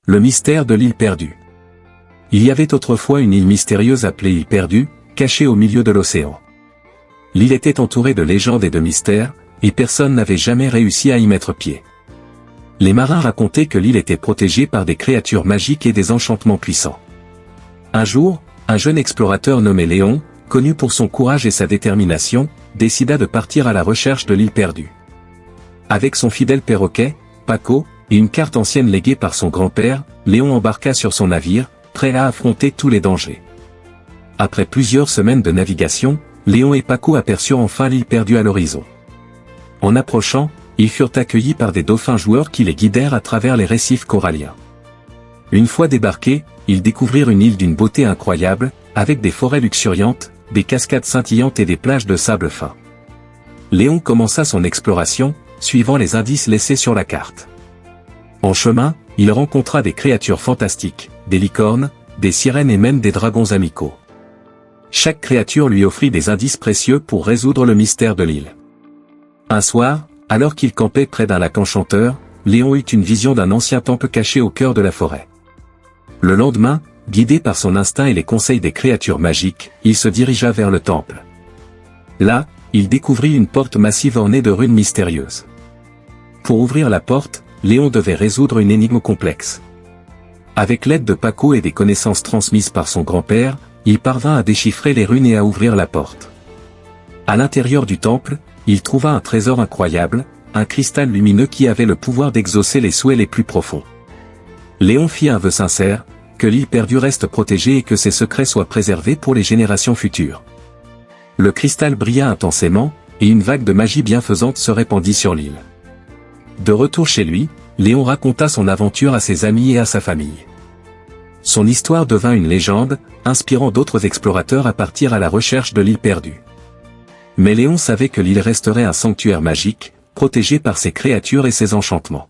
Le mystère de l'île perdue. Il y avait autrefois une île mystérieuse appelée île perdue, cachée au milieu de l'océan. L'île était entourée de légendes et de mystères, et personne n'avait jamais réussi à y mettre pied. Les marins racontaient que l'île était protégée par des créatures magiques et des enchantements puissants. Un jour, un jeune explorateur nommé Léon, connu pour son courage et sa détermination, décida de partir à la recherche de l'île perdue. Avec son fidèle perroquet, Paco, et une carte ancienne léguée par son grand-père, Léon embarqua sur son navire, prêt à affronter tous les dangers. Après plusieurs semaines de navigation, Léon et Paco aperçurent enfin l'île perdue à l'horizon. En approchant, ils furent accueillis par des dauphins joueurs qui les guidèrent à travers les récifs coralliens. Une fois débarqués, ils découvrirent une île d'une beauté incroyable, avec des forêts luxuriantes, des cascades scintillantes et des plages de sable fin. Léon commença son exploration, suivant les indices laissés sur la carte. En chemin, il rencontra des créatures fantastiques, des licornes, des sirènes et même des dragons amicaux. Chaque créature lui offrit des indices précieux pour résoudre le mystère de l'île. Un soir, alors qu'il campait près d'un lac enchanteur, Léon eut une vision d'un ancien temple caché au cœur de la forêt. Le lendemain, guidé par son instinct et les conseils des créatures magiques, il se dirigea vers le temple. Là, il découvrit une porte massive ornée de runes mystérieuses. Pour ouvrir la porte, Léon devait résoudre une énigme complexe. Avec l'aide de Paco et des connaissances transmises par son grand-père, il parvint à déchiffrer les runes et à ouvrir la porte. À l'intérieur du temple, il trouva un trésor incroyable, un cristal lumineux qui avait le pouvoir d'exaucer les souhaits les plus profonds. Léon fit un vœu sincère, que l'île perdue reste protégée et que ses secrets soient préservés pour les générations futures. Le cristal brilla intensément, et une vague de magie bienfaisante se répandit sur l'île. De retour chez lui, Léon raconta son aventure à ses amis et à sa famille. Son histoire devint une légende, inspirant d'autres explorateurs à partir à la recherche de l'île perdue. Mais Léon savait que l'île resterait un sanctuaire magique, protégé par ses créatures et ses enchantements.